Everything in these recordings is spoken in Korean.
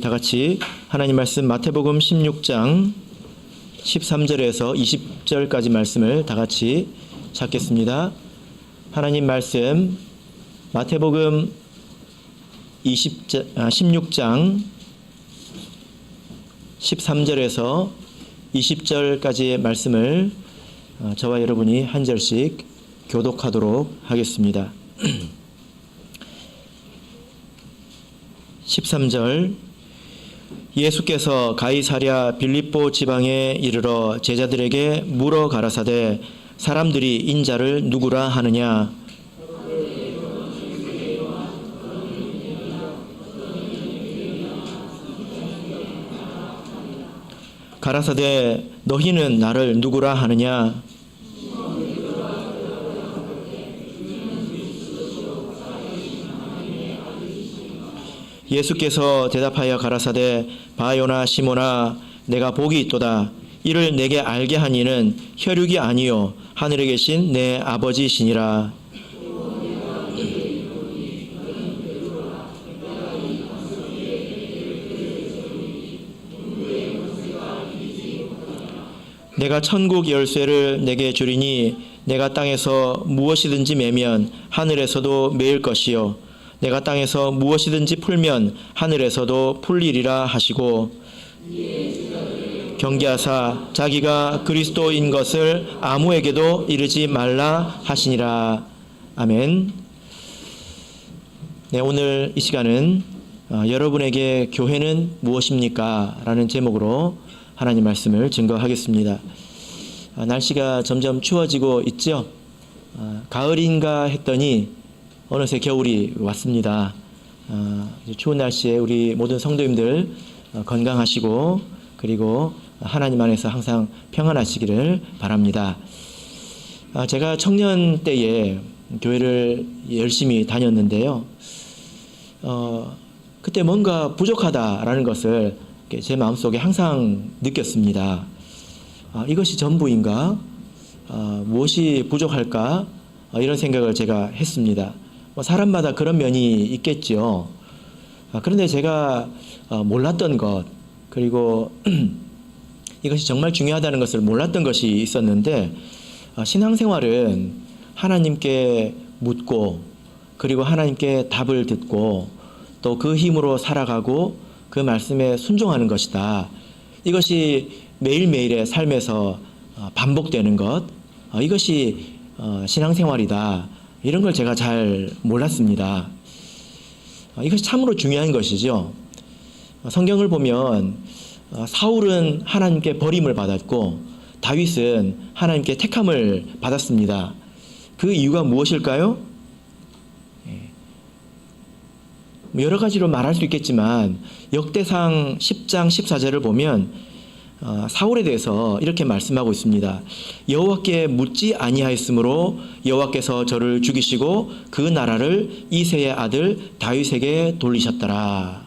다 같이 하나님 말씀 마태복음 16장 13절에서 20절까지 말씀을 다 같이 찾겠습니다. 하나님 말씀 마태복음 16장 13절에서 20절까지의 말씀을 저와 여러분이 한 절씩 교독하도록 하겠습니다. 13절 예수께서 가이사랴 빌립보 지방에 이르러 제자들에게 물어 가라사대 사람들이 인자를 누구라 하느냐. 가라사대 너희는 나를 누구라 하느냐. 예수께서 대답하여 가라사대 바요나 시몬아 내가 복이 있도다. 이를 내게 알게 한 이는 혈육이 아니요 하늘에 계신 내 아버지시니라. 내가 천국 열쇠를 내게 주리니 내가 땅에서 무엇이든지 매면 하늘에서도 매일 것이요 내가 땅에서 무엇이든지 풀면 하늘에서도 풀리리라 하시고 경계하사 자기가 그리스도인 것을 아무에게도 이르지 말라 하시니라. 아멘. 네, 오늘 이 시간은 여러분에게 교회는 무엇입니까? 라는 제목으로 하나님 말씀을 증거하겠습니다. 날씨가 점점 추워지고 있죠. 가을인가 했더니 어느새 겨울이 왔습니다. 추운 날씨에 우리 모든 성도님들 건강하시고 그리고 하나님 안에서 항상 평안하시기를 바랍니다. 제가 청년 때에 교회를 열심히 다녔는데요. 그때 뭔가 부족하다라는 것을 제 마음속에 항상 느꼈습니다. 이것이 전부인가? 무엇이 부족할까? 이런 생각을 제가 했습니다. 사람마다 그런 면이 있겠죠. 그런데 제가 몰랐던 것 그리고 이것이 정말 중요하다는 것을 몰랐던 것이 있었는데 신앙생활은 하나님께 묻고 그리고 하나님께 답을 듣고 또 그 힘으로 살아가고 그 말씀에 순종하는 것이다. 이것이 매일매일의 삶에서 반복되는 것 이것이 신앙생활이다. 이런 걸 제가 잘 몰랐습니다. 이것이 참으로 중요한 것이죠. 성경을 보면 사울은 하나님께 버림을 받았고 다윗은 하나님께 택함을 받았습니다. 그 이유가 무엇일까요? 여러 가지로 말할 수 있겠지만 역대상 10장 14절을 보면 사울에 대해서 이렇게 말씀하고 있습니다. 여호와께 묻지 아니하였으므로 여호와께서 저를 죽이시고 그 나라를 이새의 아들 다윗에게 돌리셨더라.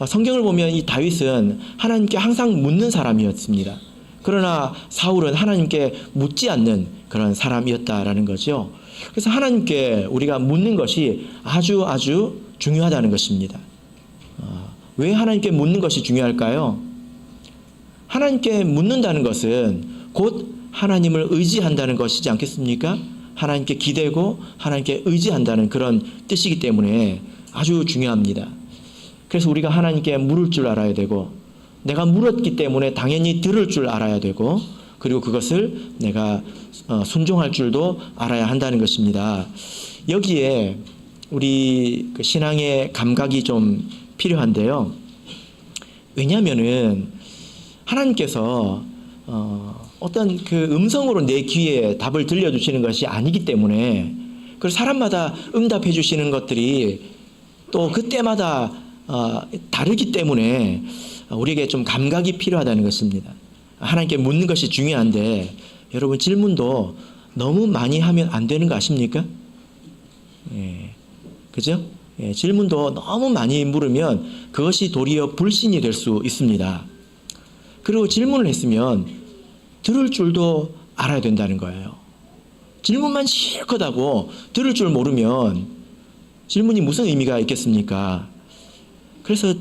성경을 보면 이 다윗은 하나님께 항상 묻는 사람이었습니다. 그러나 사울은 하나님께 묻지 않는 그런 사람이었다라는 거죠. 그래서 하나님께 우리가 묻는 것이 아주 중요하다는 것입니다. 왜 하나님께 묻는 것이 중요할까요? 하나님께 묻는다는 것은 곧 하나님을 의지한다는 것이지 않겠습니까? 하나님께 기대고 하나님께 의지한다는 그런 뜻이기 때문에 아주 중요합니다. 그래서 우리가 하나님께 물을 줄 알아야 되고 내가 물었기 때문에 당연히 들을 줄 알아야 되고 그리고 그것을 내가 순종할 줄도 알아야 한다는 것입니다. 여기에 우리 신앙의 감각이 좀 필요한데요. 왜냐하면은 하나님께서 어떤 그 음성으로 내 귀에 답을 들려주시는 것이 아니기 때문에 그리고 사람마다 응답해 주시는 것들이 또 그때마다 다르기 때문에 우리에게 좀 감각이 필요하다는 것입니다. 하나님께 묻는 것이 중요한데 여러분 질문도 너무 많이 하면 안 되는 거 아십니까? 그죠? 질문도 너무 많이 물으면 그것이 도리어 불신이 될 수 있습니다. 그리고 질문을 했으면 들을 줄도 알아야 된다는 거예요. 질문만 실컷 하고 들을 줄 모르면 질문이 무슨 의미가 있겠습니까? 그래서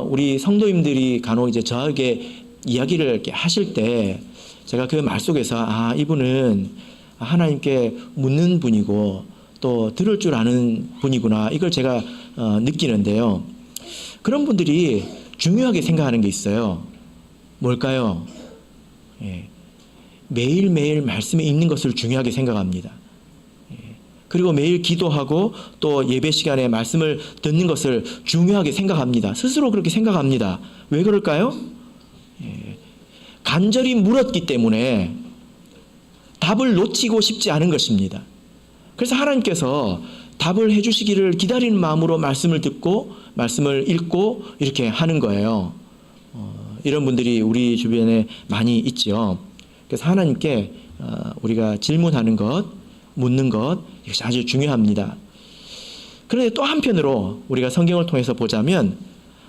우리 성도님들이 간혹 이제 저에게 이야기를 이렇게 하실 때 제가 그 말 속에서 이분은 하나님께 묻는 분이고 또 들을 줄 아는 분이구나, 이걸 제가 느끼는데요. 그런 분들이 중요하게 생각하는 게 있어요. 뭘까요? 매일매일 말씀에 있는 것을 중요하게 생각합니다. 그리고 매일 기도하고 또 예배 시간에 말씀을 듣는 것을 중요하게 생각합니다. 스스로 그렇게 생각합니다. 왜 그럴까요? 간절히 물었기 때문에 답을 놓치고 싶지 않은 것입니다. 그래서 하나님께서 답을 해주시기를 기다리는 마음으로 말씀을 듣고 말씀을 읽고 이렇게 하는 거예요. 이런 분들이 우리 주변에 많이 있죠. 그래서 하나님께 우리가 질문하는 것, 묻는 것, 이것이 아주 중요합니다. 그런데 또 한편으로 우리가 성경을 통해서 보자면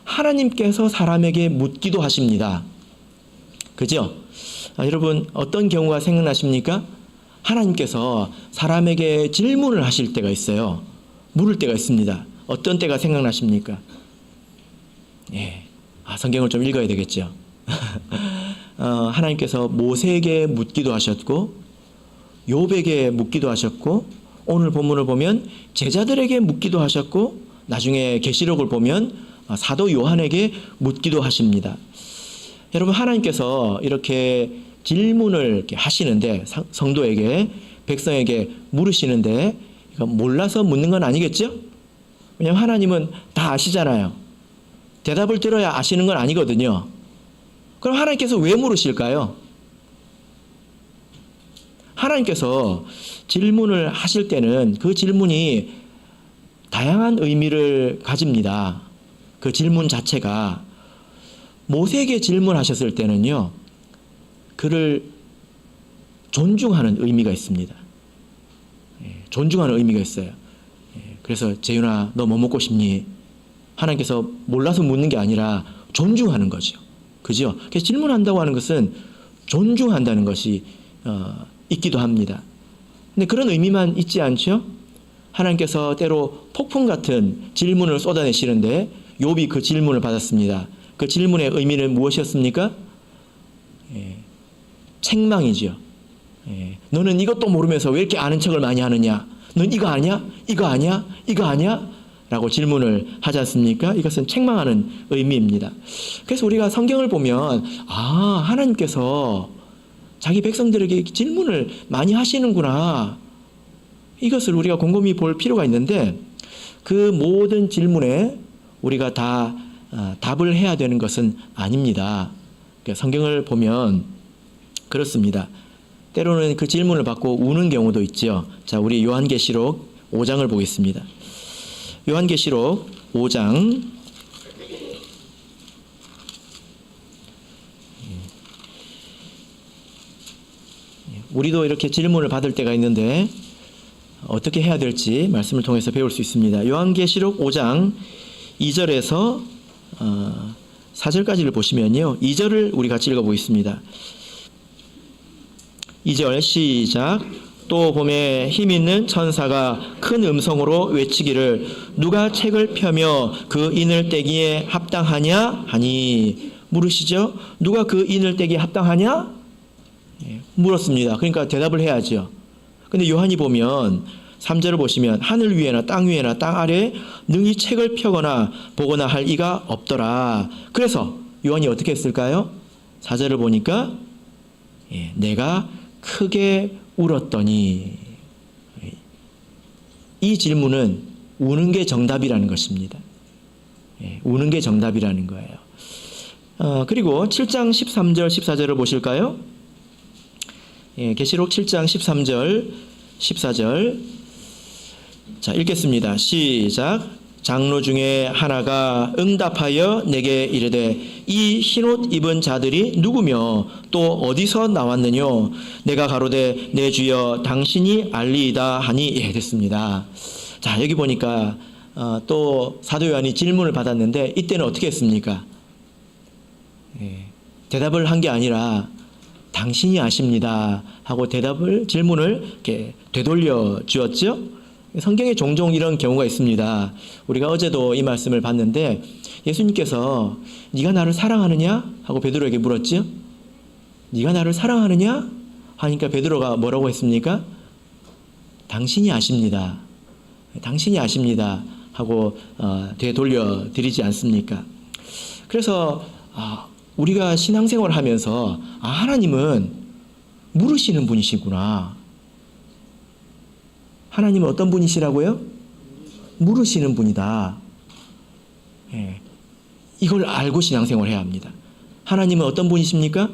하나님께서 사람에게 묻기도 하십니다. 그죠? 여러분 어떤 경우가 생각나십니까? 하나님께서 사람에게 질문을 하실 때가 있어요. 물을 때가 있습니다. 어떤 때가 생각나십니까? 성경을 좀 읽어야 되겠죠. 하나님께서 모세에게 묻기도 하셨고 욥에게 묻기도 하셨고 오늘 본문을 보면 제자들에게 묻기도 하셨고 나중에 계시록을 보면 사도 요한에게 묻기도 하십니다. 여러분 하나님께서 이렇게 질문을 이렇게 하시는데 성도에게 백성에게 물으시는데 몰라서 묻는 건 아니겠죠? 왜냐하면 하나님은 다 아시잖아요. 대답을 들어야 아시는 건 아니거든요. 그럼 하나님께서 왜 물으실까요? 하나님께서 질문을 하실 때는 그 질문이 다양한 의미를 가집니다. 그 질문 자체가 모세에게 질문하셨을 때는요, 그를 존중하는 의미가 있습니다. 존중하는 의미가 있어요. 그래서 재윤아, 너 뭐 먹고 싶니? 하나님께서 몰라서 묻는 게 아니라 존중하는 거죠. 그죠? 그래서 질문한다고 하는 것은 존중한다는 것이 있기도 합니다. 근데 그런 의미만 있지 않죠? 하나님께서 때로 폭풍 같은 질문을 쏟아내시는데 욥이 그 질문을 받았습니다. 그 질문의 의미는 무엇이었습니까? 책망이죠. 너는 이것도 모르면서 왜 이렇게 아는 척을 많이 하느냐? 넌 이거 아냐? 이거 아냐? 이거 아냐? 라고 질문을 하지 않습니까? 이것은 책망하는 의미입니다. 그래서 우리가 성경을 보면 하나님께서 자기 백성들에게 질문을 많이 하시는구나, 이것을 우리가 곰곰이 볼 필요가 있는데 그 모든 질문에 우리가 다 답을 해야 되는 것은 아닙니다. 그러니까 성경을 보면 그렇습니다. 때로는 그 질문을 받고 우는 경우도 있죠. 자, 우리 요한계시록 5장을 보겠습니다. 요한계시록 5장 우리도 이렇게 질문을 받을 때가 있는데 어떻게 해야 될지 말씀을 통해서 배울 수 있습니다. 요한계시록 5장 2절에서 4절까지를 보시면요, 2절을 우리 같이 읽어보겠습니다. 2절 시작. 또 봄에 힘있는 천사가 큰 음성으로 외치기를 누가 책을 펴며 그 인을 떼기에 합당하냐 하니. 물으시죠? 누가 그 인을 떼기에 합당하냐? 물었습니다. 그러니까 대답을 해야죠. 근데 요한이 보면 3절을 보시면 하늘 위에나 땅 위에나 땅 아래에 능히 책을 펴거나 보거나 할 이가 없더라. 그래서 요한이 어떻게 했을까요? 4절을 보니까 내가 크게 울었더니. 이 질문은 우는 게 정답이라는 것입니다. 우는 게 정답이라는 거예요. 그리고 7장 13절 14절을 보실까요? 계시록 7장 13절 14절 자, 읽겠습니다. 시작. 장로 중에 하나가 응답하여 내게 이르되 이 흰옷 입은 자들이 누구며 또 어디서 나왔느냐? 내가 가로되 내 주여 당신이 알리이다 하니. 됐습니다. 자, 여기 보니까 또 사도 요한이 질문을 받았는데 이때는 어떻게 했습니까? 대답을 한 게 아니라 당신이 아십니다 하고 질문을 이렇게 되돌려 주었죠. 성경에 종종 이런 경우가 있습니다. 우리가 어제도 이 말씀을 봤는데 예수님께서 네가 나를 사랑하느냐? 하고 베드로에게 물었죠. 네가 나를 사랑하느냐? 하니까 베드로가 뭐라고 했습니까? 당신이 아십니다. 당신이 아십니다. 하고 되돌려 드리지 않습니까? 그래서 우리가 신앙생활을 하면서 하나님은 물으시는 분이시구나. 하나님은 어떤 분이시라고요? 물으시는 분이다. 예. 이걸 알고 신앙생활을 해야 합니다. 하나님은 어떤 분이십니까?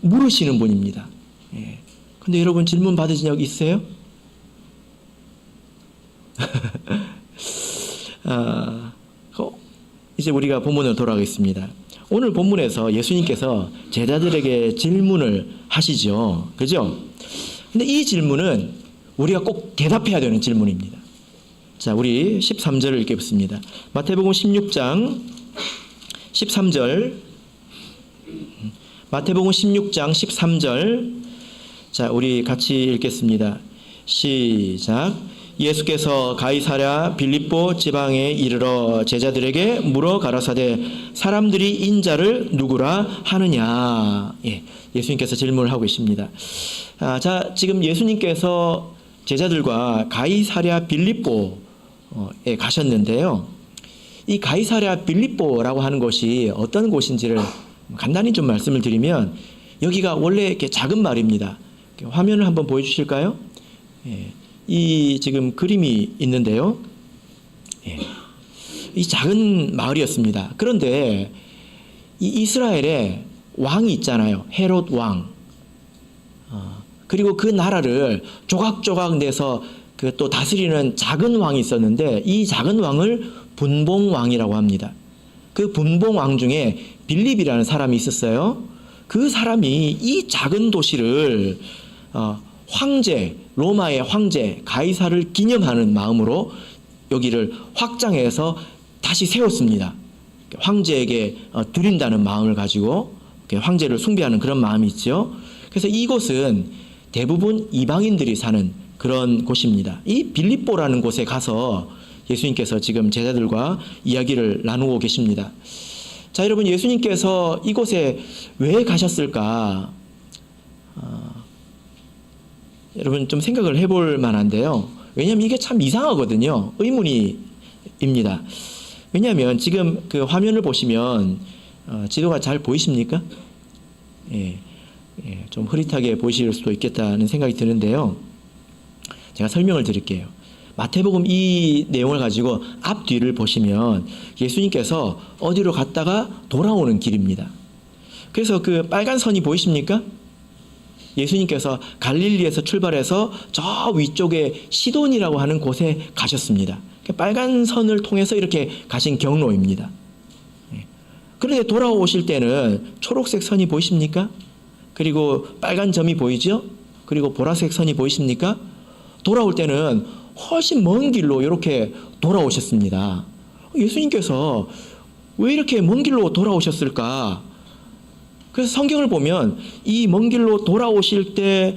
물으시는 분입니다. 예. 근데 여러분 질문 받으신 적 있으세요? 이제 우리가 본문으로 돌아가겠습니다. 오늘 본문에서 예수님께서 제자들에게 질문을 하시죠. 그죠? 근데 이 질문은 우리가 꼭 대답해야 되는 질문입니다. 자, 우리 13절을 읽겠습니다. 마태복음 16장 13절. 마태복음 16장 13절. 자, 우리 같이 읽겠습니다. 시작. 예수께서 가이사랴 빌립보 지방에 이르러 제자들에게 물어 가라사대 사람들이 인자를 누구라 하느냐. 예수님께서 질문을 하고 계십니다. 자, 지금 예수님께서 제자들과 가이사랴 빌립보에 가셨는데요. 이 가이사랴 빌립보라고 하는 곳이 어떤 곳인지를 간단히 좀 말씀을 드리면 여기가 원래 이렇게 작은 마을입니다. 화면을 한번 보여주실까요? 이 지금 그림이 있는데요. 이 작은 마을이었습니다. 그런데 이 이스라엘에 왕이 있잖아요. 헤롯 왕. 그리고 그 나라를 조각조각 내서 그 또 다스리는 작은 왕이 있었는데 이 작은 왕을 분봉왕이라고 합니다. 그 분봉왕 중에 빌립이라는 사람이 있었어요. 그 사람이 이 작은 도시를 황제, 로마의 황제 가이사를 기념하는 마음으로 여기를 확장해서 다시 세웠습니다. 황제에게 드린다는 마음을 가지고 황제를 숭배하는 그런 마음이 있죠. 그래서 이곳은 대부분 이방인들이 사는 그런 곳입니다. 이 빌립보라는 곳에 가서 예수님께서 지금 제자들과 이야기를 나누고 계십니다. 자, 여러분, 예수님께서 이곳에 왜 가셨을까? 여러분 좀 생각을 해볼 만한데요. 왜냐하면 이게 참 이상하거든요. 의문입니다. 왜냐하면 지금 그 화면을 보시면 지도가 잘 보이십니까? 좀 흐릿하게 보이실 수도 있겠다는 생각이 드는데요. 제가 설명을 드릴게요. 마태복음 이 내용을 가지고 앞뒤를 보시면 예수님께서 어디로 갔다가 돌아오는 길입니다. 그래서 그 빨간 선이 보이십니까? 예수님께서 갈릴리에서 출발해서 저 위쪽에 시돈이라고 하는 곳에 가셨습니다. 빨간 선을 통해서 이렇게 가신 경로입니다. 그런데 돌아오실 때는 초록색 선이 보이십니까? 그리고 빨간 점이 보이죠? 그리고 보라색 선이 보이십니까? 돌아올 때는 훨씬 먼 길로 이렇게 돌아오셨습니다. 예수님께서 왜 이렇게 먼 길로 돌아오셨을까? 그래서 성경을 보면 이 먼 길로 돌아오실 때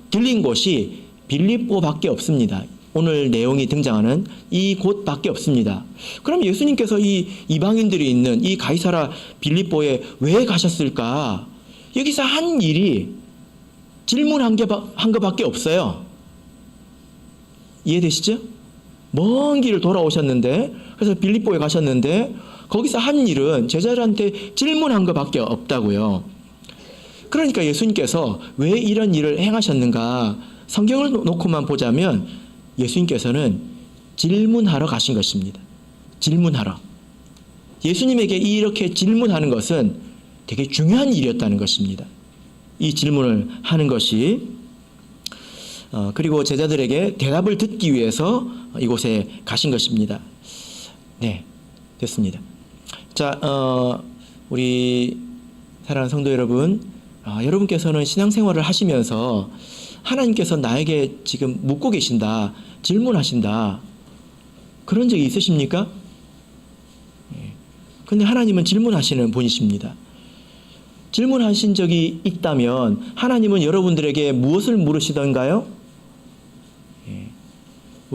들린 곳이 빌립보밖에 없습니다. 오늘 내용이 등장하는 이 곳밖에 없습니다. 그럼 예수님께서 이 이방인들이 있는 이 가이사라 빌립보에 왜 가셨을까? 여기서 한 일이 질문한 것밖에 없어요. 이해되시죠? 먼 길을 돌아오셨는데, 그래서 빌립보에 가셨는데 거기서 한 일은 제자들한테 질문한 것밖에 없다고요. 그러니까 예수님께서 왜 이런 일을 행하셨는가? 성경을 놓고만 보자면 예수님께서는 질문하러 가신 것입니다. 질문하러. 예수님에게 이렇게 질문하는 것은 되게 중요한 일이었다는 것입니다. 이 질문을 하는 것이 그리고 제자들에게 대답을 듣기 위해서 이곳에 가신 것입니다. 네, 됐습니다. 자, 우리 사랑하는 성도 여러분, 여러분께서는 신앙생활을 하시면서 하나님께서 나에게 지금 묻고 계신다, 질문하신다, 그런 적이 있으십니까? 근데 하나님은 질문하시는 분이십니다. 질문하신 적이 있다면 하나님은 여러분들에게 무엇을 물으시던가요?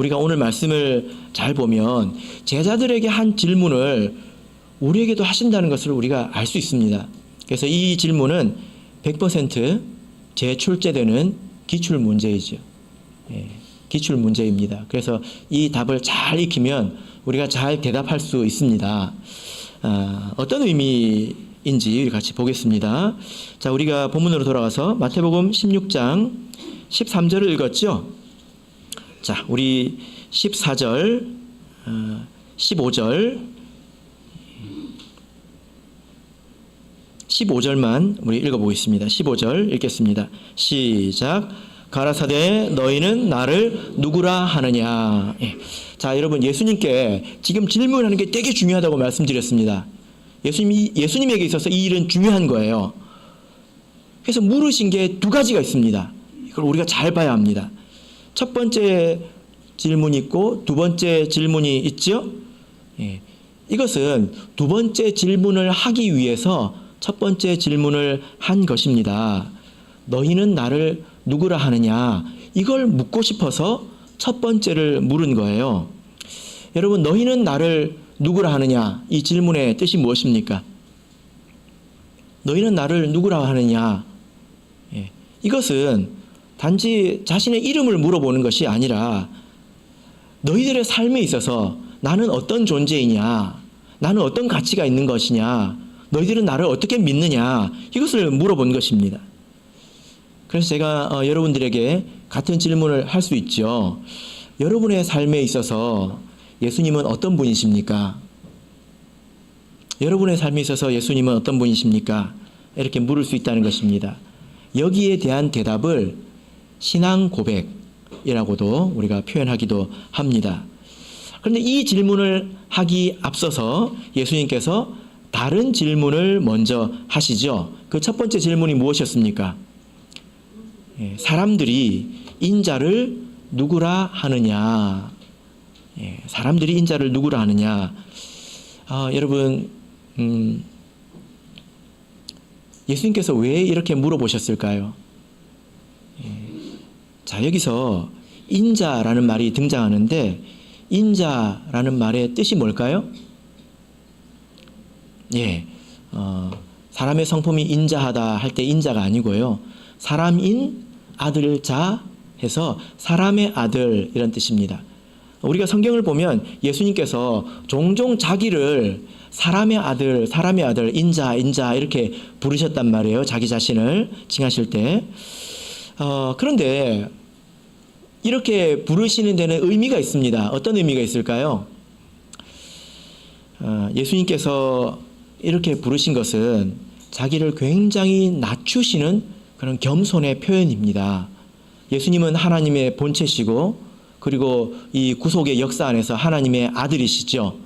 우리가 오늘 말씀을 잘 보면 제자들에게 한 질문을 우리에게도 하신다는 것을 우리가 알 수 있습니다. 그래서 이 질문은 100% 재출제되는 기출 문제이죠. 기출 문제입니다. 그래서 이 답을 잘 익히면 우리가 잘 대답할 수 있습니다. 어떤 의미인지 같이 보겠습니다. 자, 우리가 본문으로 돌아가서 마태복음 16장 13절을 읽었죠. 자, 우리 14절, 15절만 우리 읽어보겠습니다. 15절 읽겠습니다. 시작. 가라사대 너희는 나를 누구라 하느냐. 자, 여러분, 예수님께 지금 질문하는 게 되게 중요하다고 말씀드렸습니다. 예수님에게 있어서 이 일은 중요한 거예요. 그래서 물으신 게 두 가지가 있습니다. 이걸 우리가 잘 봐야 합니다. 첫 번째 질문이 있고 두 번째 질문이 있죠. 이것은 두 번째 질문을 하기 위해서 첫 번째 질문을 한 것입니다. 너희는 나를 누구라 하느냐, 이걸 묻고 싶어서 첫 번째를 물은 거예요. 여러분, 너희는 나를 누구라 하느냐, 이 질문의 뜻이 무엇입니까? 너희는 나를 누구라 하느냐, 이것은 단지 자신의 이름을 물어보는 것이 아니라 너희들의 삶에 있어서 나는 어떤 존재이냐, 나는 어떤 가치가 있는 것이냐, 너희들은 나를 어떻게 믿느냐, 이것을 물어본 것입니다. 그래서 제가 여러분들에게 같은 질문을 할 수 있죠. 여러분의 삶에 있어서 예수님은 어떤 분이십니까? 여러분의 삶에 있어서 예수님은 어떤 분이십니까? 이렇게 물을 수 있다는 것입니다. 여기에 대한 대답을 신앙 고백이라고도 우리가 표현하기도 합니다. 그런데 이 질문을 하기 앞서서 예수님께서 다른 질문을 먼저 하시죠. 그 첫 번째 질문이 무엇이었습니까? 사람들이 인자를 누구라 하느냐. 사람들이 인자를 누구라 하느냐. 여러분, 예수님께서 왜 이렇게 물어보셨을까요? 자, 여기서 인자라는 말이 등장하는데 인자라는 말의 뜻이 뭘까요? 사람의 성품이 인자하다 할 때 인자가 아니고요. 사람인 아들 자 해서 사람의 아들, 이런 뜻입니다. 우리가 성경을 보면 예수님께서 종종 자기를 사람의 아들, 인자 이렇게 부르셨단 말이에요. 자기 자신을 칭하실 때. 그런데 이렇게 부르시는 데는 의미가 있습니다. 어떤 의미가 있을까요? 예수님께서 이렇게 부르신 것은 자기를 굉장히 낮추시는 그런 겸손의 표현입니다. 예수님은 하나님의 본체시고 그리고 이 구속의 역사 안에서 하나님의 아들이시죠.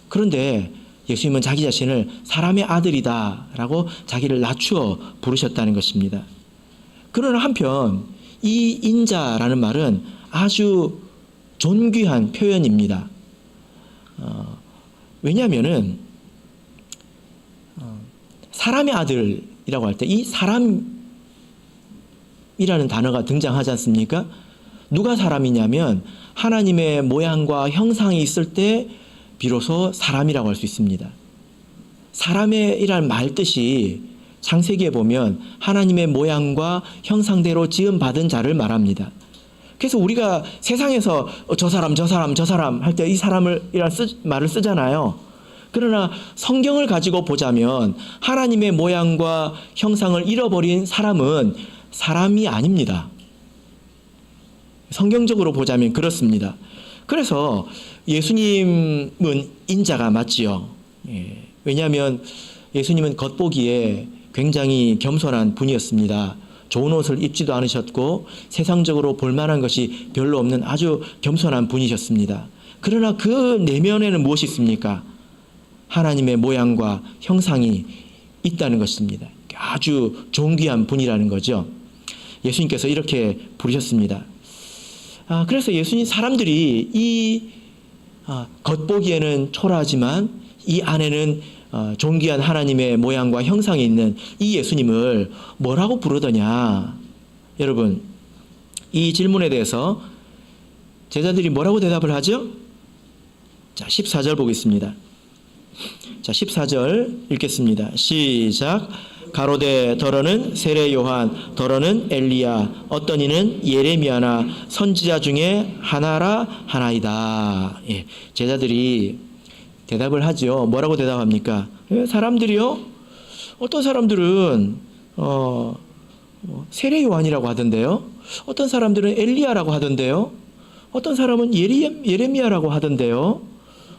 그런데 예수님은 자기 자신을 사람의 아들이다라고 자기를 낮추어 부르셨다는 것입니다. 그러나 한편 이 인자라는 말은 아주 존귀한 표현입니다. 왜냐하면은 사람의 아들이라고 할 때 이 사람이라는 단어가 등장하지 않습니까? 누가 사람이냐면 하나님의 모양과 형상이 있을 때 비로소 사람이라고 할 수 있습니다. 사람이란 말 뜻이 창세기에 보면 하나님의 모양과 형상대로 지음받은 자를 말합니다. 그래서 우리가 세상에서 저 사람 할 때 이 사람이란 말을 쓰잖아요. 그러나 성경을 가지고 보자면 하나님의 모양과 형상을 잃어버린 사람은 사람이 아닙니다. 성경적으로 보자면 그렇습니다. 그래서 예수님은 인자가 맞지요. 왜냐하면 예수님은 겉보기에 굉장히 겸손한 분이었습니다. 좋은 옷을 입지도 않으셨고 세상적으로 볼만한 것이 별로 없는 아주 겸손한 분이셨습니다. 그러나 그 내면에는 무엇이 있습니까? 하나님의 모양과 형상이 있다는 것입니다. 아주 존귀한 분이라는 거죠. 예수님께서 이렇게 부르셨습니다. 그래서 예수님 사람들이 이 겉보기에는 초라하지만 이 안에는 존귀한 하나님의 모양과 형상이 있는 이 예수님을 뭐라고 부르더냐? 여러분, 이 질문에 대해서 제자들이 뭐라고 대답을 하죠? 자, 14절 보겠습니다. 자, 14절 읽겠습니다. 시작. 가로되 더러는 세례 요한, 더러는 엘리야, 어떤 이는 예레미야나 선지자 중에 하나라 하나이다. 예, 제자들이 대답을 하죠. 뭐라고 대답합니까? 사람들이요? 어떤 사람들은 세례 요한이라고 하던데요. 어떤 사람들은 엘리야라고 하던데요. 어떤 사람은 예레미야라고 하던데요.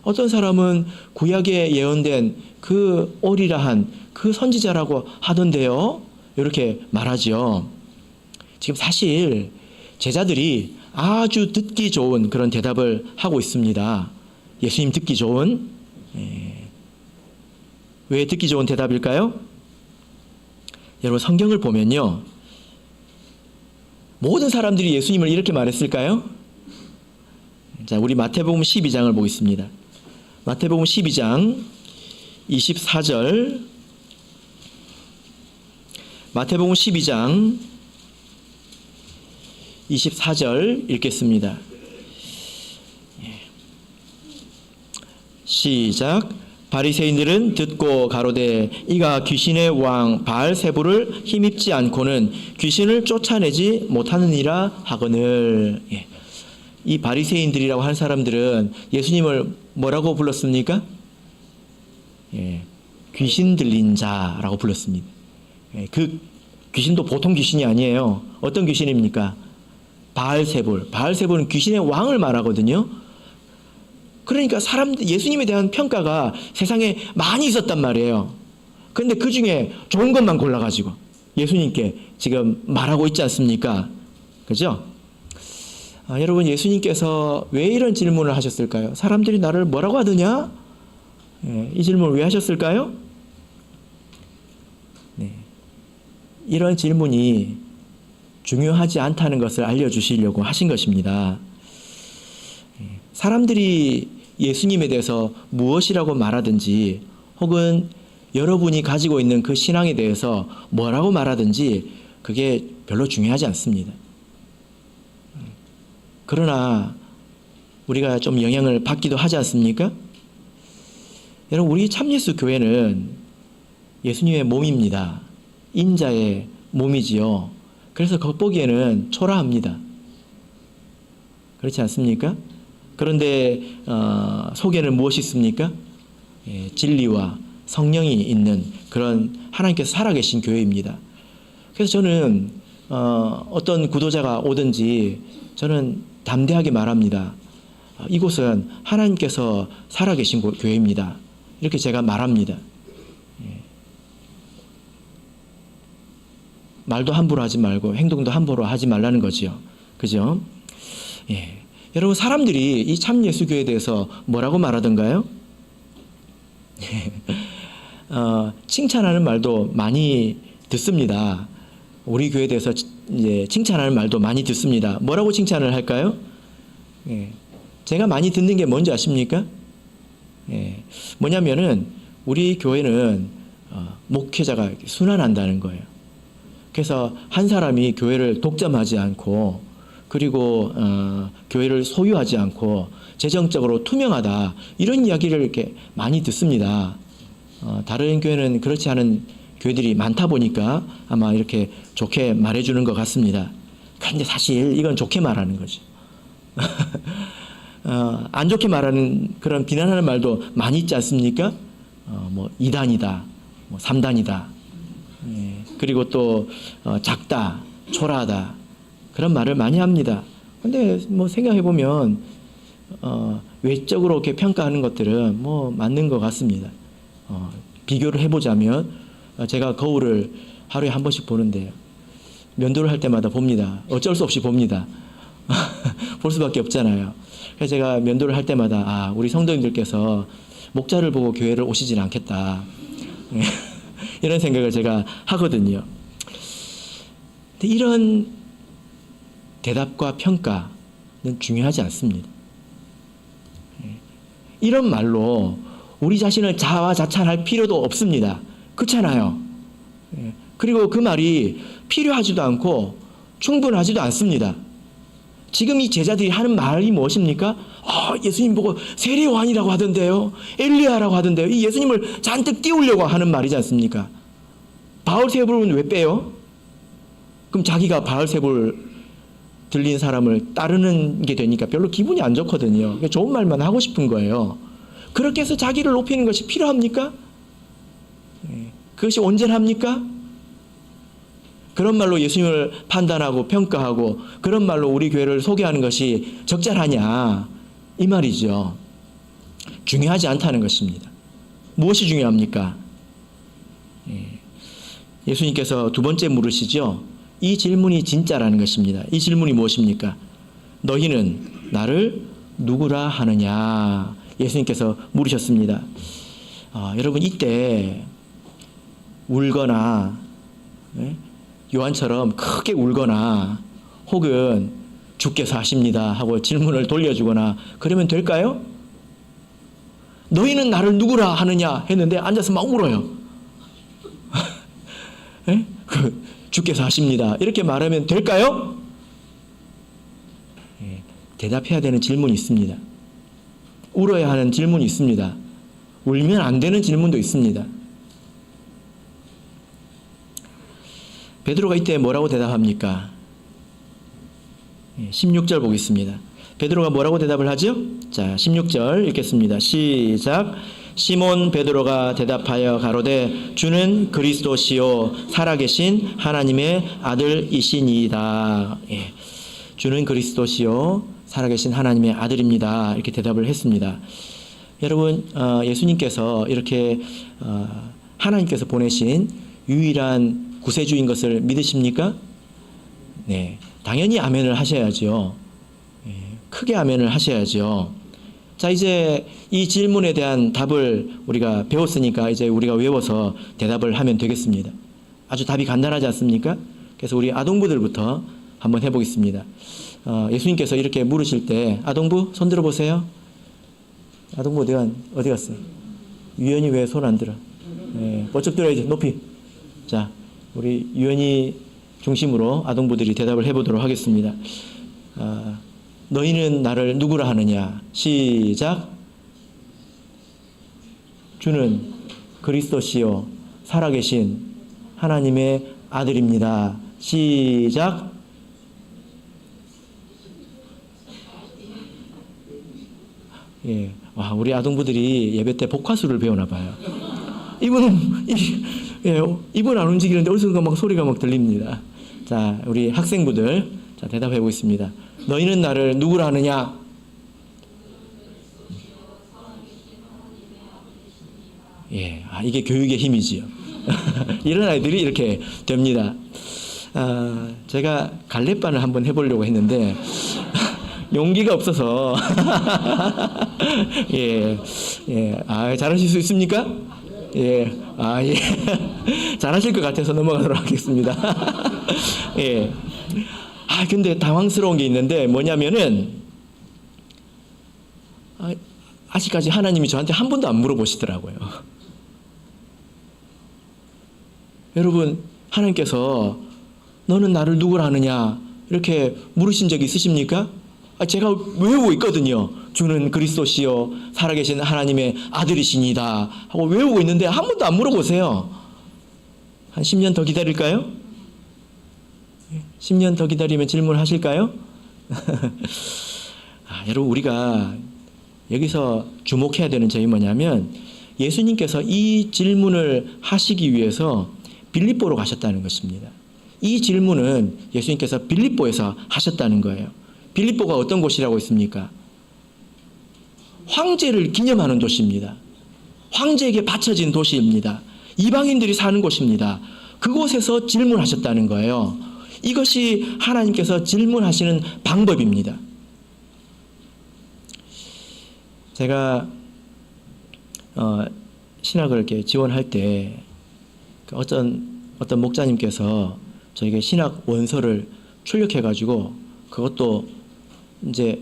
어떤 사람은 구약에 예언된 그 오리라한 그 선지자라고 하던데요. 이렇게 말하죠. 지금 사실 제자들이 아주 듣기 좋은 그런 대답을 하고 있습니다. 예수님 듣기 좋은. 왜 듣기 좋은 대답일까요? 여러분 성경을 보면요. 모든 사람들이 예수님을 이렇게 말했을까요? 자, 우리 마태복음 12장을 보겠습니다. 마태복음 12장 24절, 마태복음 12장 24절 읽겠습니다. 시작. 바리새인들은 듣고 가로되 이가 귀신의 왕 바알세불을 힘입지 않고는 귀신을 쫓아내지 못하느니라 하거늘. 이 바리새인들이라고 하는 사람들은 예수님을 뭐라고 불렀습니까? 귀신 들린 자라고 불렀습니다. 그 귀신도 보통 귀신이 아니에요. 어떤 귀신입니까? 바알세불. 바알세불은 귀신의 왕을 말하거든요. 그러니까 예수님에 대한 평가가 세상에 많이 있었단 말이에요. 그런데 그 중에 좋은 것만 골라가지고 예수님께 지금 말하고 있지 않습니까? 그죠? 여러분, 예수님께서 왜 이런 질문을 하셨을까요? 사람들이 나를 뭐라고 하더냐? 이 질문을 왜 하셨을까요? 이런 질문이 중요하지 않다는 것을 알려주시려고 하신 것입니다. 사람들이 예수님에 대해서 무엇이라고 말하든지 혹은 여러분이 가지고 있는 그 신앙에 대해서 뭐라고 말하든지 그게 별로 중요하지 않습니다. 그러나 우리가 좀 영향을 받기도 하지 않습니까? 여러분, 우리 참예수 교회는 예수님의 몸입니다. 인자의 몸이지요. 그래서 겉보기에는 초라합니다. 그렇지 않습니까? 그런데 속에는 무엇이 있습니까? 진리와 성령이 있는 그런 하나님께서 살아계신 교회입니다. 그래서 저는 어떤 구도자가 오든지 저는 담대하게 말합니다. 이곳은 하나님께서 살아계신 교회입니다. 이렇게 제가 말합니다. 말도 함부로 하지 말고 행동도 함부로 하지 말라는 거지요. 그죠? 예. 여러분, 사람들이 이 참 예수교회에 대해서 뭐라고 말하던가요? 칭찬하는 말도 많이 듣습니다. 우리 교회에 대해서 이제 칭찬하는 말도 많이 듣습니다. 뭐라고 칭찬을 할까요? 제가 많이 듣는 게 뭔지 아십니까? 뭐냐면은 우리 교회는 목회자가 순환한다는 거예요. 그래서 한 사람이 교회를 독점하지 않고 그리고 교회를 소유하지 않고 재정적으로 투명하다, 이런 이야기를 이렇게 많이 듣습니다. 다른 교회는 그렇지 않은 교회들이 많다 보니까 아마 이렇게 좋게 말해주는 것 같습니다. 그런데 사실 이건 좋게 말하는 거죠. 안 좋게 말하는 그런 비난하는 말도 많이 있지 않습니까? 뭐 2단이다, 뭐 3단이다, 그리고 또 작다, 초라하다, 그런 말을 많이 합니다. 근데 뭐 생각해 보면 외적으로 이렇게 평가하는 것들은 뭐 맞는 것 같습니다. 비교를 해보자면 제가 거울을 하루에 한 번씩 보는데요. 면도를 할 때마다 봅니다. 어쩔 수 없이 봅니다. 볼 수밖에 없잖아요. 그래서 제가 면도를 할 때마다 우리 성도님들께서 목자를 보고 교회를 오시진 않겠다. 이런 생각을 제가 하거든요. 근데 이런 대답과 평가는 중요하지 않습니다. 이런 말로 우리 자신을 자화자찬할 필요도 없습니다. 그렇잖아요. 그리고 그 말이 필요하지도 않고 충분하지도 않습니다. 지금 이 제자들이 하는 말이 무엇입니까? 예수님 보고 세례 요한이라고 하던데요. 엘리야라고 하던데요. 이 예수님을 잔뜩 띄우려고 하는 말이지 않습니까? 바알세불은 왜 빼요? 그럼 자기가 바알세불 들린 사람을 따르는 게 되니까 별로 기분이 안 좋거든요. 좋은 말만 하고 싶은 거예요. 그렇게 해서 자기를 높이는 것이 필요합니까? 그것이 온전합니까? 그런 말로 예수님을 판단하고 평가하고 그런 말로 우리 교회를 소개하는 것이 적절하냐 이 말이죠. 중요하지 않다는 것입니다. 무엇이 중요합니까? 예수님께서 두 번째 물으시죠. 이 질문이 진짜라는 것입니다. 이 질문이 무엇입니까? 너희는 나를 누구라 하느냐? 예수님께서 물으셨습니다. 여러분 이때 울거나 요한처럼 크게 울거나 혹은 주께서 하십니다 하고 질문을 돌려주거나 그러면 될까요? 너희는 나를 누구라 하느냐 했는데 앉아서 막 울어요. 주께서 하십니다 이렇게 말하면 될까요? 대답해야 되는 질문이 있습니다. 울어야 하는 질문이 있습니다. 울면 안 되는 질문도 있습니다. 베드로가 이때 뭐라고 대답합니까? 16절 보겠습니다. 베드로가 뭐라고 대답을 하죠? 자, 16절 읽겠습니다. 시작. 시몬 베드로가 대답하여 가로되 주는 그리스도시요 살아계신 하나님의 아들이시니이다. 주는 그리스도시요 살아계신 하나님의 아들입니다. 이렇게 대답을 했습니다. 여러분 예수님께서 이렇게 하나님께서 보내신 유일한 구세주인 것을 믿으십니까? 네, 당연히 아멘을 하셔야죠. 크게 아멘을 하셔야죠. 자, 이제 이 질문에 대한 답을 우리가 배웠으니까 이제 우리가 외워서 대답을 하면 되겠습니다. 아주 답이 간단하지 않습니까? 그래서 우리 아동부들부터 한번 해보겠습니다. 예수님께서 이렇게 물으실 때 아동부 손 들어보세요. 아동부 어디 갔어요? 유연이 왜 손 안 들어? 번쩍 들어야지. 높이. 자, 우리 유연이 중심으로 아동부들이 대답을 해보도록 하겠습니다. 너희는 나를 누구라 하느냐? 시작. 주는 그리스도시요 살아계신 하나님의 아들입니다. 시작. 와, 우리 아동부들이 예배 때 복화수를 배우나 봐요. 입은 안 움직이는데 어디선가 막 소리가 막 들립니다. 자, 우리 학생부들 자, 대답해 보겠습니다. 너희는 나를 누구라 하느냐? 이게 교육의 힘이지요. 이런 아이들이 이렇게 됩니다. 제가 갈래반을 한번 해보려고 했는데 용기가 없어서 잘하실 수 있습니까? 잘하실 것 같아서 넘어가도록 하겠습니다. 근데 당황스러운 게 있는데 뭐냐면은 아직까지 하나님이 저한테 한 번도 안 물어보시더라고요. 여러분, 하나님께서 너는 나를 누구라 하느냐 이렇게 물으신 적이 있으십니까? 제가 외우고 있거든요. 주는 그리스도시요 살아계신 하나님의 아들이시니다 하고 외우고 있는데 한 번도 안 물어보세요. 한 10년 더 기다릴까요? 10년 더 기다리면 질문하실까요? 여러분, 우리가 여기서 주목해야 되는 점이 뭐냐면 예수님께서 이 질문을 하시기 위해서 빌립보로 가셨다는 것입니다. 이 질문은 예수님께서 빌립보에서 하셨다는 거예요. 빌립보가 어떤 곳이라고 했습니까? 황제를 기념하는 도시입니다. 황제에게 바쳐진 도시입니다. 이방인들이 사는 곳입니다. 그곳에서 질문하셨다는 거예요. 이것이 하나님께서 질문하시는 방법입니다. 제가 신학을 이렇게 지원할 때 어떤 목자님께서 저에게 신학 원서를 출력해가지고 그것도 이제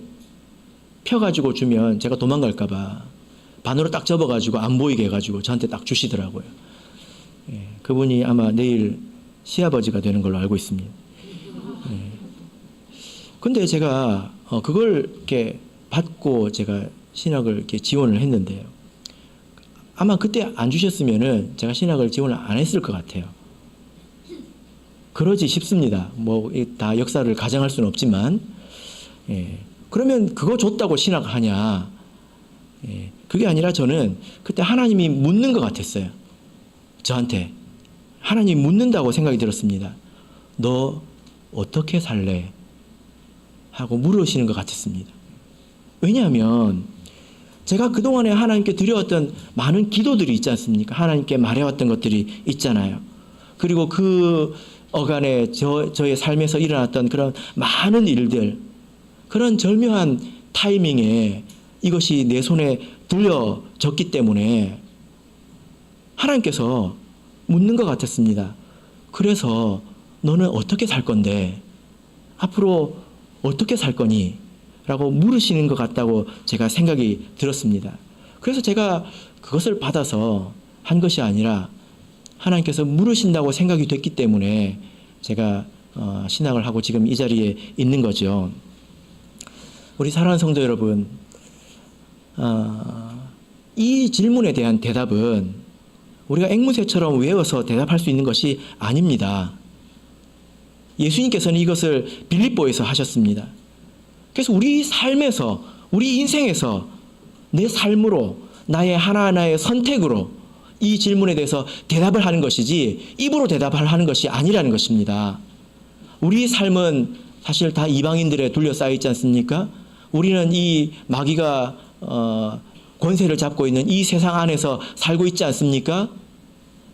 펴가지고 주면 제가 도망갈까봐 반으로 딱 접어가지고 안 보이게 해가지고 저한테 딱 주시더라고요. 그분이 아마 내일 시아버지가 되는 걸로 알고 있습니다. 근데 제가 그걸 이렇게 받고 제가 신학을 이렇게 지원을 했는데요. 아마 그때 안 주셨으면은 제가 신학을 지원을 안 했을 것 같아요. 그러지 싶습니다. 뭐 다 역사를 가정할 수는 없지만, 예. 그러면 그거 줬다고 신학하냐? 예. 그게 아니라 저는 그때 하나님이 묻는 것 같았어요. 저한테 하나님이 묻는다고 생각이 들었습니다. 너 어떻게 살래? 하고 물으시는 것 같았습니다. 왜냐하면 제가 그동안에 하나님께 드려왔던 많은 기도들이 있지 않습니까? 하나님께 말해왔던 것들이 있잖아요. 그리고 그 어간에 저의 삶에서 일어났던 그런 많은 일들, 그런 절묘한 타이밍에 이것이 내 손에 들려졌기 때문에 하나님께서 묻는 것 같았습니다. 그래서 너는 어떻게 살 건데? 앞으로 어떻게 살 거니? 라고 물으시는 것 같다고 제가 생각이 들었습니다. 그래서 제가 그것을 받아서 한 것이 아니라 하나님께서 물으신다고 생각이 됐기 때문에 제가 신학을 하고 지금 이 자리에 있는 거죠. 우리 사랑하는 성도 여러분, 이 질문에 대한 대답은 우리가 앵무새처럼 외워서 대답할 수 있는 것이 아닙니다. 예수님께서는 이것을 빌립보에서 하셨습니다. 그래서 우리 삶에서, 우리 인생에서 내 삶으로, 나의 하나하나의 선택으로 이 질문에 대해서 대답을 하는 것이지 입으로 대답을 하는 것이 아니라는 것입니다. 우리 삶은 사실 다 이방인들에 둘러싸여 있지 않습니까? 우리는 이 마귀가 권세를 잡고 있는 이 세상 안에서 살고 있지 않습니까?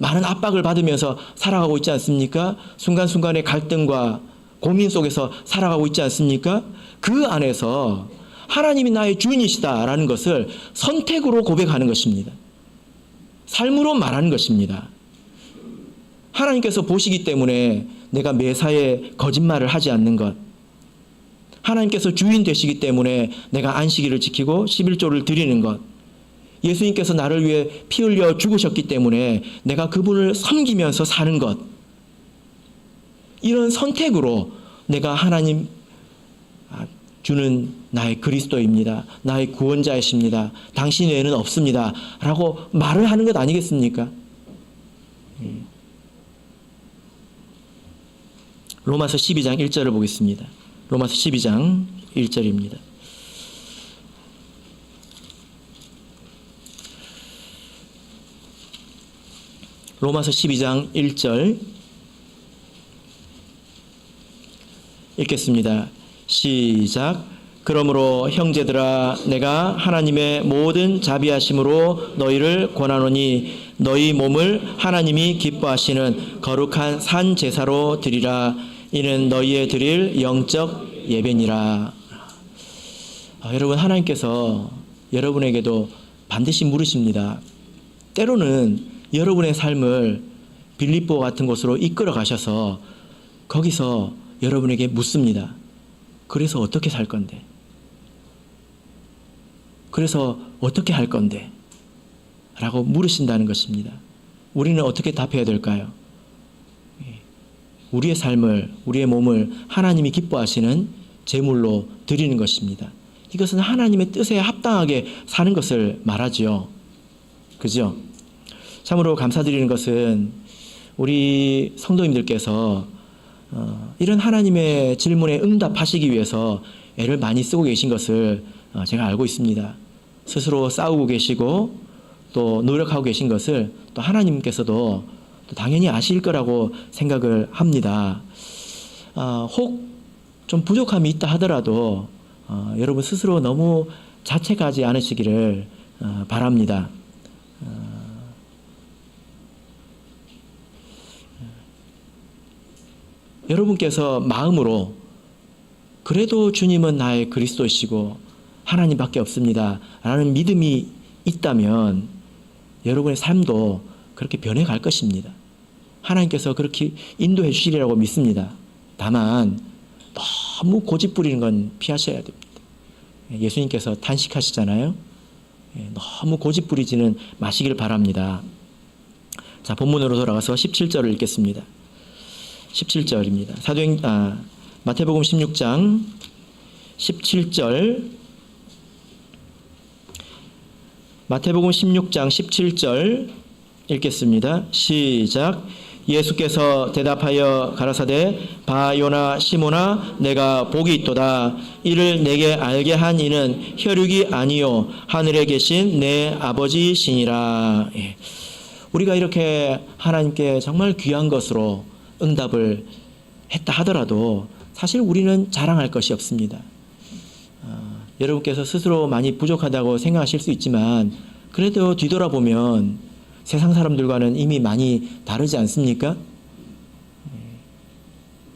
많은 압박을 받으면서 살아가고 있지 않습니까? 순간순간의 갈등과 고민 속에서 살아가고 있지 않습니까? 그 안에서 하나님이 나의 주인이시다라는 것을 선택으로 고백하는 것입니다. 삶으로 말하는 것입니다. 하나님께서 보시기 때문에 내가 매사에 거짓말을 하지 않는 것, 하나님께서 주인 되시기 때문에 내가 안식일을 지키고 11조를 드리는 것, 예수님께서 나를 위해 피 흘려 죽으셨기 때문에 내가 그분을 섬기면서 사는 것, 이런 선택으로 내가 하나님 주는 나의 그리스도입니다. 나의 구원자이십니다. 당신 외에는 없습니다. 라고 말을 하는 것 아니겠습니까? 로마서 12장 1절을 보겠습니다. 로마서 12장 1절입니다. 로마서 12장 1절 읽겠습니다. 시작. 그러므로 형제들아 내가 하나님의 모든 자비하심으로 너희를 권하노니 너희 몸을 하나님이 기뻐하시는 거룩한 산 제사로 드리라. 이는 너희의 드릴 영적 예배니라. 여러분, 하나님께서 여러분에게도 반드시 물으십니다. 때로는 여러분의 삶을 빌립보 같은 곳으로 이끌어 가셔서 거기서 여러분에게 묻습니다. 그래서 어떻게 살 건데? 그래서 어떻게 할 건데? 라고 물으신다는 것입니다. 우리는 어떻게 답해야 될까요? 우리의 삶을, 우리의 몸을 하나님이 기뻐하시는 제물로 드리는 것입니다. 이것은 하나님의 뜻에 합당하게 사는 것을 말하지요. 그죠? 참으로 감사드리는 것은 우리 성도님들께서 이런 하나님의 질문에 응답하시기 위해서 애를 많이 쓰고 계신 것을 제가 알고 있습니다. 스스로 싸우고 계시고 또 노력하고 계신 것을 또 하나님께서도 또 당연히 아실 거라고 생각을 합니다. 혹 좀 부족함이 있다 하더라도 여러분 스스로 너무 자책하지 않으시기를 바랍니다. 여러분께서 마음으로 그래도 주님은 나의 그리스도이시고 하나님밖에 없습니다 라는 믿음이 있다면 여러분의 삶도 그렇게 변해갈 것입니다. 하나님께서 그렇게 인도해 주시리라고 믿습니다. 다만 너무 고집 부리는 건 피하셔야 됩니다. 예수님께서 단식하시잖아요. 너무 고집 부리지는 마시길 바랍니다. 자, 본문으로 돌아가서 17절을 읽겠습니다. 17절입니다. 마태복음 16장 17절, 마태복음 16장 17절 읽겠습니다. 시작. 예수께서 대답하여 가라사대 바요나 시몬아 내가 복이 있도다. 이를 내게 알게 한 이는 혈육이 아니요 하늘에 계신 내 아버지시니라. 우리가 이렇게 하나님께 정말 귀한 것으로 응답을 했다 하더라도 사실 우리는 자랑할 것이 없습니다. 여러분께서 스스로 많이 부족하다고 생각하실 수 있지만 그래도 뒤돌아보면 세상 사람들과는 이미 많이 다르지 않습니까?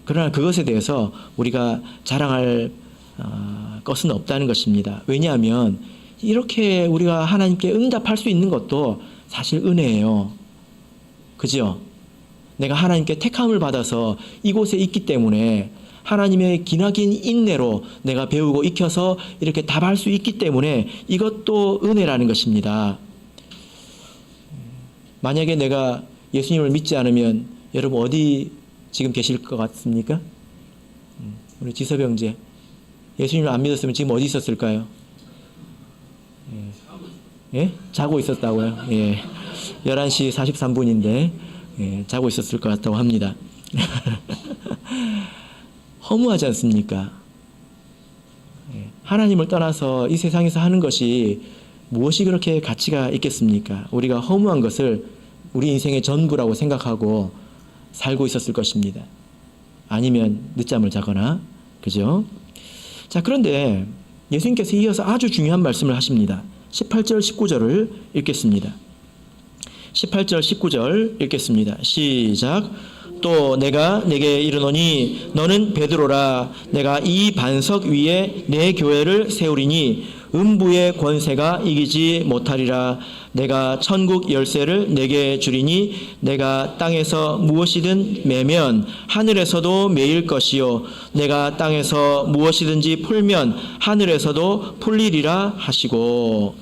그러나 그것에 대해서 우리가 자랑할 것은 없다는 것입니다. 왜냐하면 이렇게 우리가 하나님께 응답할 수 있는 것도 사실 은혜예요. 그죠? 내가 하나님께 택함을 받아서 이곳에 있기 때문에 하나님의 기나긴 인내로 내가 배우고 익혀서 이렇게 답할 수 있기 때문에 이것도 은혜라는 것입니다. 만약에 내가 예수님을 믿지 않으면 여러분 어디 지금 계실 것 같습니까? 우리 지서병제 예수님을 안 믿었으면 지금 어디 있었을까요? 예? 자고 있었다고요? 예. 11시 43분인데 예, 자고 있었을 것 같다고 합니다. 허무하지 않습니까? 하나님을 떠나서 이 세상에서 하는 것이 무엇이 그렇게 가치가 있겠습니까? 우리가 허무한 것을 우리 인생의 전부라고 생각하고 살고 있었을 것입니다. 아니면 늦잠을 자거나, 그죠? 자, 그런데 예수님께서 이어서 아주 중요한 말씀을 하십니다. 18절, 19절을 읽겠습니다. 18절, 19절 읽겠습니다. 시작. 또 내가 내게 이르노니 너는 베드로라. 내가 이 반석 위에 내 교회를 세우리니 음부의 권세가 이기지 못하리라. 내가 천국 열쇠를 내게 주리니 내가 땅에서 무엇이든 매면 하늘에서도 매일 것이요 내가 땅에서 무엇이든지 풀면 하늘에서도 풀리리라 하시고.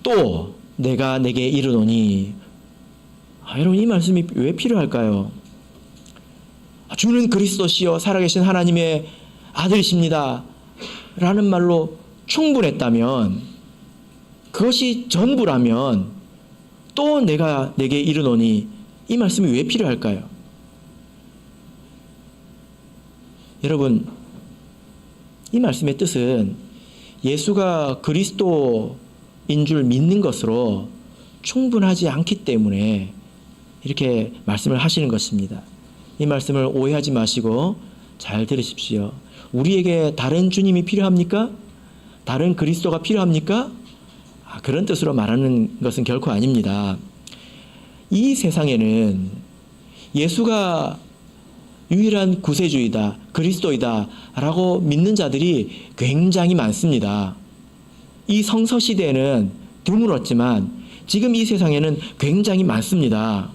또 내가 내게 이르노니. 여러분 이 말씀이 왜 필요할까요? 주는 그리스도시요 살아계신 하나님의 아들이십니다 라는 말로 충분했다면, 그것이 전부라면 또 내가 내게 이르노니 이 말씀이 왜 필요할까요? 여러분 이 말씀의 뜻은 예수가 그리스도인 줄 믿는 것으로 충분하지 않기 때문에 이렇게 말씀을 하시는 것입니다. 이 말씀을 오해하지 마시고 잘 들으십시오. 우리에게 다른 주님이 필요합니까? 다른 그리스도가 필요합니까? 그런 뜻으로 말하는 것은 결코 아닙니다. 이 세상에는 예수가 유일한 구세주이다, 그리스도이다 라고 믿는 자들이 굉장히 많습니다. 이 성서 시대에는 드물었지만 지금 이 세상에는 굉장히 많습니다.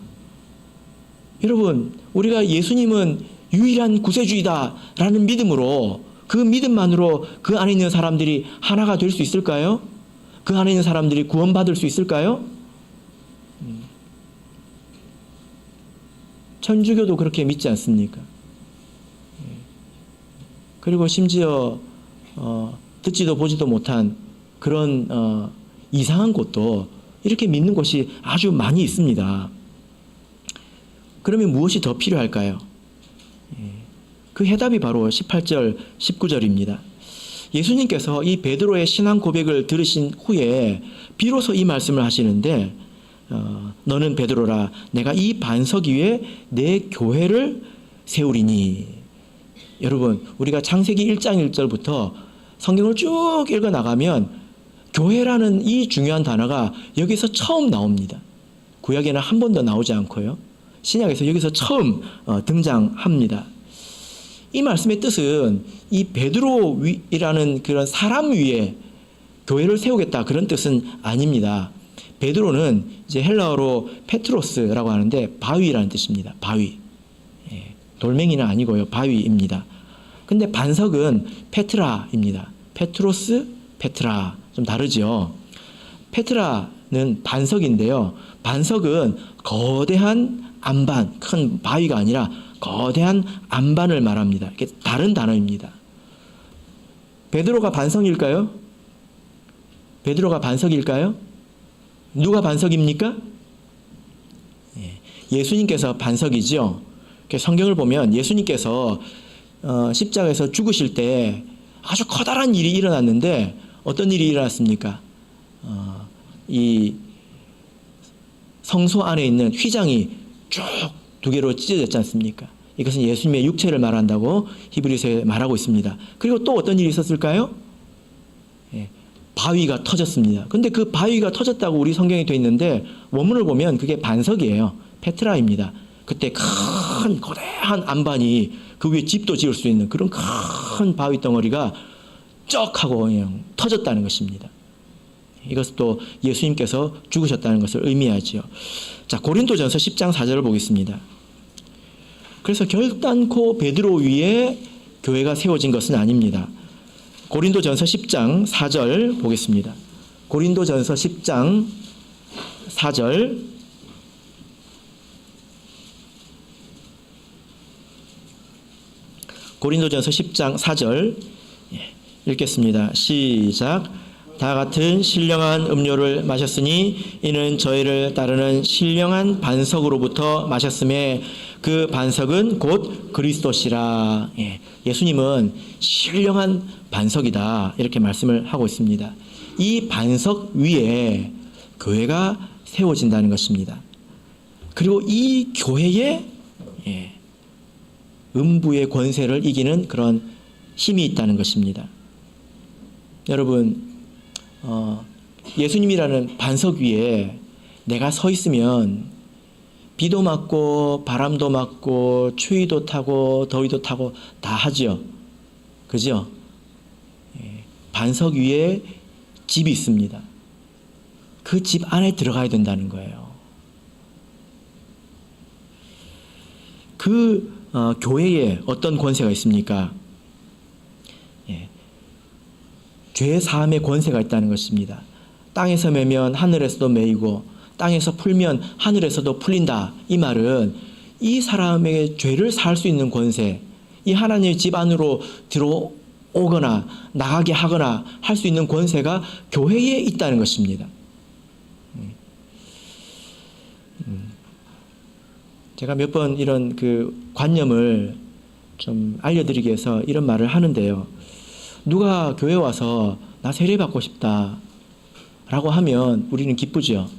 여러분, 우리가 예수님은 유일한 구세주이다 라는 믿음으로, 그 믿음만으로 그 안에 있는 사람들이 하나가 될 수 있을까요? 그 안에 있는 사람들이 구원받을 수 있을까요? 천주교도 그렇게 믿지 않습니까? 그리고 심지어 듣지도 보지도 못한 그런 이상한 곳도 이렇게 믿는 곳이 아주 많이 있습니다. 그러면 무엇이 더 필요할까요? 그 해답이 바로 18절, 19절입니다. 예수님께서 이 베드로의 신앙 고백을 들으신 후에 비로소 이 말씀을 하시는데, 너는 베드로라. 내가 이 반석 위에 내 교회를 세우리니. 여러분, 우리가 창세기 1장 1절부터 성경을 쭉 읽어나가면 교회라는 이 중요한 단어가 여기서 처음 나옵니다. 구약에는 한 번도 나오지 않고요. 신약에서 여기서 처음 등장합니다. 이 말씀의 뜻은 이 베드로이라는 그런 사람 위에 교회를 세우겠다 그런 뜻은 아닙니다. 베드로는 이제 헬라어로 페트로스라고 하는데 바위라는 뜻입니다. 바위. 돌멩이는 아니고요. 바위입니다. 근데 반석은 페트라입니다. 페트로스, 페트라. 좀 다르죠. 페트라는 반석인데요. 반석은 거대한 안반, 큰 바위가 아니라 거대한 안반을 말합니다. 이게 다른 단어입니다. 베드로가 반석일까요? 베드로가 반석일까요? 누가 반석입니까? 예수님께서 반석이죠. 성경을 보면 예수님께서 십자가에서 죽으실 때 아주 커다란 일이 일어났는데 어떤 일이 일어났습니까? 이 성소 안에 있는 휘장이 쭉 두 개로 찢어졌지 않습니까? 이것은 예수님의 육체를 말한다고 히브리서에 말하고 있습니다. 그리고 또 어떤 일이 있었을까요? 바위가 터졌습니다. 근데 그 바위가 터졌다고 우리 성경에 되어 있는데 원문을 보면 그게 반석이에요. 페트라입니다. 그때 큰 거대한 안반이 그 위에 집도 지을 수 있는 그런 큰 바위 덩어리가 쩍 하고 그냥 터졌다는 것입니다. 이것도 예수님께서 죽으셨다는 것을 의미하죠. 자, 고린도전서 10장 4절을 보겠습니다. 그래서 결단코 베드로 위에 교회가 세워진 것은 아닙니다. 고린도전서 10장 4절 보겠습니다. 고린도전서 10장 4절. 고린도전서 10장 4절 읽겠습니다. 시작. 다 같은 신령한 음료를 마셨으니 이는 저희를 따르는 신령한 반석으로부터 마셨음에 그 반석은 곧 그리스도시라. 예수님은 신령한 반석이다 이렇게 말씀을 하고 있습니다. 이 반석 위에 교회가 세워진다는 것입니다. 그리고 이 교회에 음부의 권세를 이기는 그런 힘이 있다는 것입니다. 여러분, 예수님이라는 반석 위에 내가 서 있으면 비도 맞고 바람도 맞고 추위도 타고 더위도 타고 다 하죠. 그죠? 반석 위에 집이 있습니다. 그 집 안에 들어가야 된다는 거예요. 그 교회에 어떤 권세가 있습니까? 죄 사함의 권세가 있다는 것입니다. 땅에서 매면 하늘에서도 매이고 땅에서 풀면 하늘에서도 풀린다. 이 말은 이 사람에게 죄를 사할 수 있는 권세, 이 하나님의 집 안으로 들어오거나 나가게 하거나 할 수 있는 권세가 교회에 있다는 것입니다. 제가 몇 번 이런 그 관념을 좀 알려드리기 위해서 이런 말을 하는데요. 누가 교회 와서 나 세례 받고 싶다 라고 하면 우리는 기쁘죠.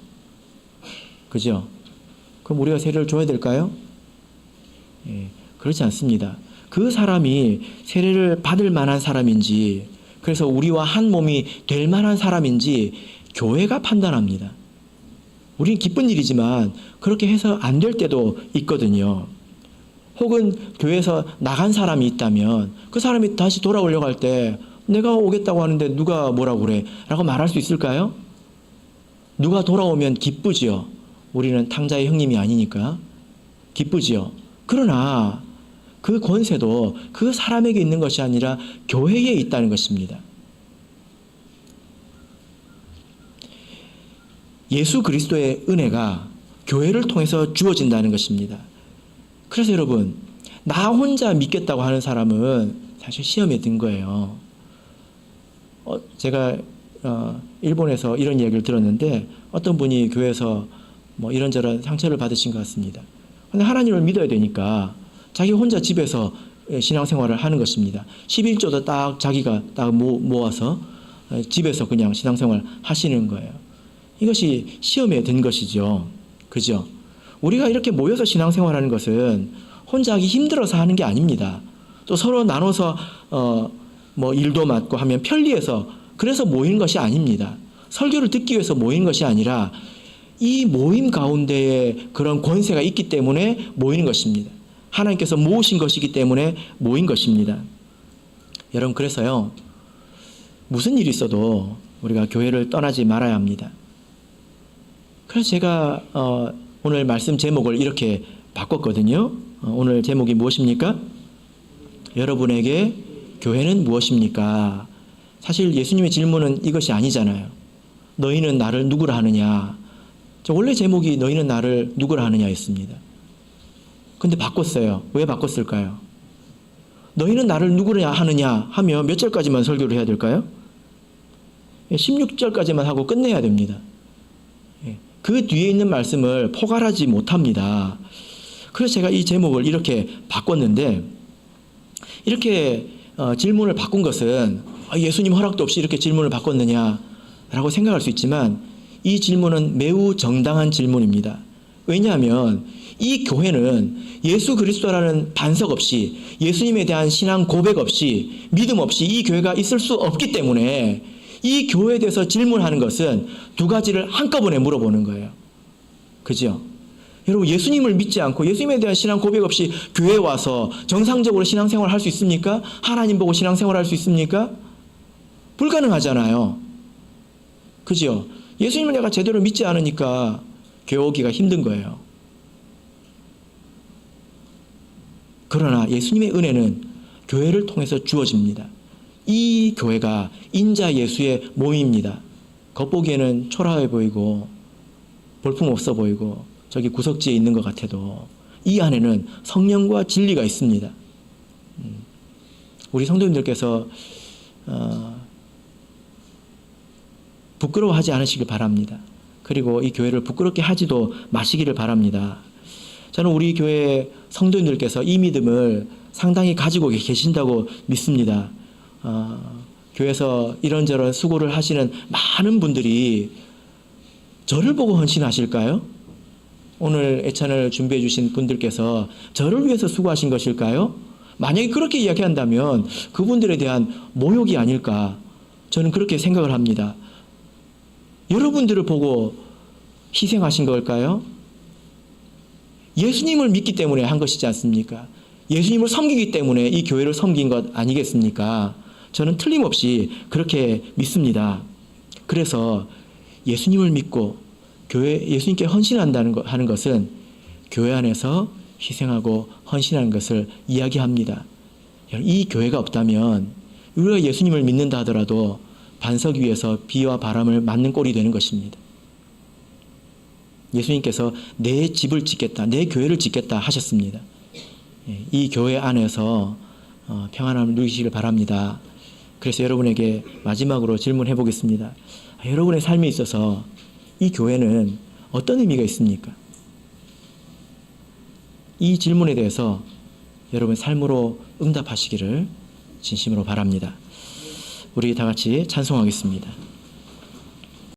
그죠? 그럼 우리가 세례를 줘야 될까요? 그렇지 않습니다. 그 사람이 세례를 받을 만한 사람인지, 그래서 우리와 한 몸이 될 만한 사람인지 교회가 판단합니다. 우리는 기쁜 일이지만 그렇게 해서 안 될 때도 있거든요. 혹은 교회에서 나간 사람이 있다면 그 사람이 다시 돌아오려고 할 때 내가 오겠다고 하는데 누가 뭐라고 그래? 라고 말할 수 있을까요? 누가 돌아오면 기쁘지요. 우리는 탕자의 형님이 아니니까 기쁘지요. 그러나 그 권세도 그 사람에게 있는 것이 아니라 교회에 있다는 것입니다. 예수 그리스도의 은혜가 교회를 통해서 주어진다는 것입니다. 그래서 여러분, 나 혼자 믿겠다고 하는 사람은 사실 시험에 든 거예요. 제가 일본에서 이런 이야기를 들었는데 어떤 분이 교회에서 뭐 이런저런 상처를 받으신 것 같습니다. 근데 하나님을 믿어야 되니까 자기 혼자 집에서 신앙생활을 하는 것입니다. 11조도 딱 자기가 딱 모아서 집에서 그냥 신앙생활 하시는 거예요. 이것이 시험에 든 것이죠. 그죠? 우리가 이렇게 모여서 신앙생활하는 것은 혼자 하기 힘들어서 하는 게 아닙니다. 또 서로 나눠서 뭐 일도 맡고 하면 편리해서 그래서 모이는 것이 아닙니다. 설교를 듣기 위해서 모이는 것이 아니라 이 모임 가운데에 그런 권세가 있기 때문에 모이는 것입니다. 하나님께서 모으신 것이기 때문에 모인 것입니다. 여러분, 그래서요, 무슨 일이 있어도 우리가 교회를 떠나지 말아야 합니다. 그래서 제가 오늘 말씀 제목을 이렇게 바꿨거든요. 오늘 제목이 무엇입니까? 여러분에게 교회는 무엇입니까? 사실 예수님의 질문은 이것이 아니잖아요. 너희는 나를 누구라 하느냐? 원래 제목이 너희는 나를 누구라 하느냐였습니다. 근데 바꿨어요. 왜 바꿨을까요? 너희는 나를 누구냐 하느냐 하며 몇 절까지만 설교를 해야 될까요? 16절까지만 하고 끝내야 됩니다. 그 뒤에 있는 말씀을 포괄하지 못합니다. 그래서 제가 이 제목을 이렇게 바꿨는데, 이렇게 질문을 바꾼 것은 예수님 허락도 없이 이렇게 질문을 바꿨느냐라고 생각할 수 있지만, 이 질문은 매우 정당한 질문입니다. 왜냐하면 이 교회는 예수 그리스도라는 반석 없이, 예수님에 대한 신앙 고백 없이, 믿음 없이 이 교회가 있을 수 없기 때문에 이 교회에 대해서 질문하는 것은 두 가지를 한꺼번에 물어보는 거예요. 그죠? 여러분, 예수님을 믿지 않고 예수님에 대한 신앙 고백 없이 교회에 와서 정상적으로 신앙생활 할 수 있습니까? 하나님 보고 신앙생활 할 수 있습니까? 불가능하잖아요. 그죠? 예수님을 내가 제대로 믿지 않으니까 교회 오기가 힘든 거예요. 그러나 예수님의 은혜는 교회를 통해서 주어집니다. 이 교회가 인자 예수의 몸입니다. 겉보기에는 초라해 보이고 볼품없어 보이고 저기 구석지에 있는 것 같아도 이 안에는 성령과 진리가 있습니다. 우리 성도님들께서 부끄러워하지 않으시길 바랍니다. 그리고 이 교회를 부끄럽게 하지도 마시기를 바랍니다. 저는 우리 교회 성도님들께서 이 믿음을 상당히 가지고 계신다고 믿습니다. 교회에서 이런저런 수고를 하시는 많은 분들이 저를 보고 헌신하실까요? 오늘 애찬을 준비해 주신 분들께서 저를 위해서 수고하신 것일까요? 만약에 그렇게 이야기한다면 그분들에 대한 모욕이 아닐까, 저는 그렇게 생각을 합니다. 여러분들을 보고 희생하신 걸까요? 예수님을 믿기 때문에 한 것이지 않습니까? 예수님을 섬기기 때문에 이 교회를 섬긴 것 아니겠습니까? 저는 틀림없이 그렇게 믿습니다. 그래서 예수님을 믿고 예수님께 헌신하는 것은 교회 안에서 희생하고 헌신하는 것을 이야기합니다. 이 교회가 없다면 우리가 예수님을 믿는다 하더라도 반석 위에서 비와 바람을 맞는 꼴이 되는 것입니다. 예수님께서 내 집을 짓겠다, 내 교회를 짓겠다 하셨습니다. 이 교회 안에서 평안함을 누리시길 바랍니다. 그래서 여러분에게 마지막으로 질문해 보겠습니다. 여러분의 삶에 있어서 이 교회는 어떤 의미가 있습니까? 이 질문에 대해서 여러분 삶으로 응답하시기를 진심으로 바랍니다. 우리 다 같이 찬송하겠습니다.